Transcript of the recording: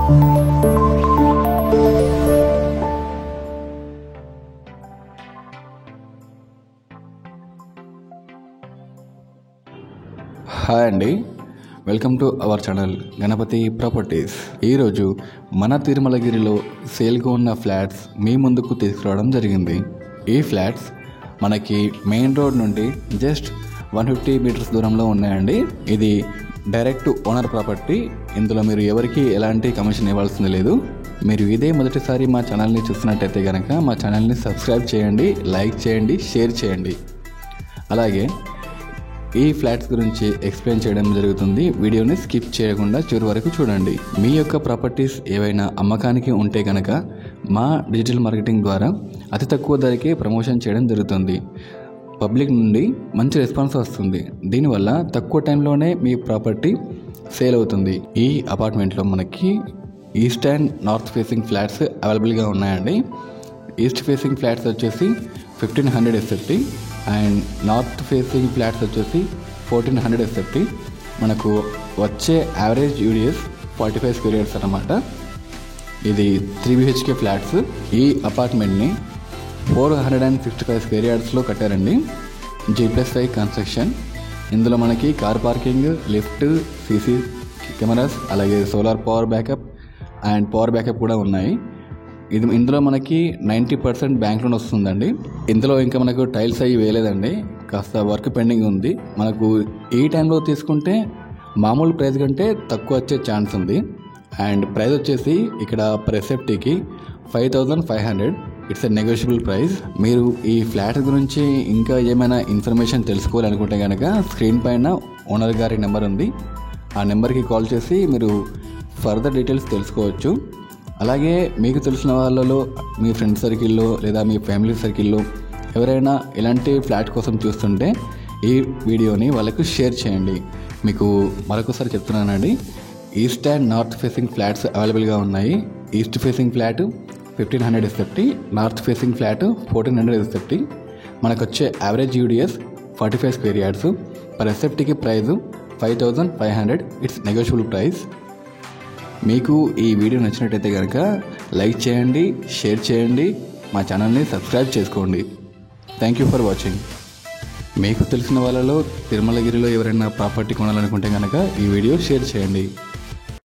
Hi అండి, welcome to our channel Ganapathi properties. ఈరోజు మన తిరుమలగిరిలో సేల్గా ఉన్న ఫ్లాట్స్ మీ ముందుకు తీసుకురావడం జరిగింది. ఈ ఫ్లాట్స్ మనకి మెయిన్ రోడ్ నుండి జస్ట్ 150 మీటర్స్ దూరంలో ఉన్నాయండి. ఇది డైరెక్ట్ ఓనర్ ప్రాపర్టీ. ఇందులో మీరు ఎవరికి ఎలాంటి కమిషన్ ఇవ్వాల్సింది లేదు. మీరు ఇదే మొదటిసారి మా ఛానల్ని చూస్తున్నట్టయితే కనుక మా ఛానల్ని సబ్స్క్రైబ్ చేయండి, లైక్ చేయండి, షేర్ చేయండి. అలాగే ఈ ఫ్లాట్స్ గురించి ఎక్స్ప్లెయిన్ చేయడం జరుగుతుంది. వీడియోని స్కిప్ చేయకుండా చివరి వరకు చూడండి. మీ యొక్క ప్రాపర్టీస్ ఏవైనా అమ్మకానికి ఉంటే కనుక మా డిజిటల్ మార్కెటింగ్ ద్వారా అతి తక్కువ ధరకే ప్రమోషన్ చేయడం జరుగుతుంది. పబ్లిక్ నుండి మంచి రెస్పాన్స్ వస్తుంది. దీనివల్ల తక్కువ టైంలోనే మీ ప్రాపర్టీ సేల్ అవుతుంది. ఈ అపార్ట్మెంట్లో మనకి east and north facing flats అవైలబుల్గా ఉన్నాయండి. ఈస్ట్ ఫేసింగ్ ఫ్లాట్స్ వచ్చేసి 1500 SFT and north facing flats వచ్చేసి 1400 SFT. మనకు వచ్చే యావరేజ్ యూడిఎస్ 45 స్క్వేర్ యార్డ్స్ అన్నమాట. ఇది 3 BHK ఫ్లాట్స్. ఈ అపార్ట్మెంట్ని 465 స్క్వేర్ యార్డ్స్లో కట్టారండి. G+5 construction. ఇందులో మనకి car parking, lift, CC cameras, అలాగే solar power backup and power backup కూడా ఉన్నాయి. ఇందులో మనకి 90% బ్యాంక్ లోన్ వస్తుందండి. ఇందులో ఇంకా మనకు టైల్స్ అవి వేయలేదండి, కాస్త వర్క్ పెండింగ్ ఉంది. మనకు ఈ టైంలో తీసుకుంటే మామూలు ప్రైస్ కంటే తక్కువ వచ్చే ఛాన్స్ ఉంది. అండ్ ప్రైస్ వచ్చేసి ఇక్కడ పర్ SFTకి 5500. It's a negotiable price. మీరు ఈ ఫ్లాట్ గురించి ఇంకా ఏమైనా ఇన్ఫర్మేషన్ తెలుసుకోవాలనుకుంటే కనుక స్క్రీన్ పైన ఓనర్ గారి నెంబర్ ఉంది. ఆ నెంబర్కి కాల్ చేసి మీరు ఫర్దర్ డీటెయిల్స్ తెలుసుకోవచ్చు. అలాగే మీకు తెలిసిన వాళ్ళలో, మీ ఫ్రెండ్ సర్కిల్లో లేదా మీ ఫ్యామిలీ సర్కిల్లో ఎవరైనా ఇలాంటి ఫ్లాట్ కోసం చూస్తుంటే ఈ వీడియోని వాళ్ళకు షేర్ చేయండి. మీకు మరొకసారి చెప్తున్నానండి, east and north facing flats అవైలబుల్గా ఉన్నాయి. East facing flat 1500 SFT, north facing flat 1400 SFT. మనకు వచ్చే average UDS 45 square yards. Per SFTకి ప్రైస్ 5500. It's negotiable price. మీకు ఈ వీడియో నచ్చినట్టయితే కనుక లైక్ చేయండి, షేర్ చేయండి, మా ఛానల్ని సబ్స్క్రైబ్ చేసుకోండి. Thank you for watching. మీకు తెలిసిన వాళ్ళలో తిరుమలగిరిలో ఎవరైనా ప్రాపర్టీ కొనాలనుకుంటే కనుక ఈ వీడియో షేర్ చేయండి.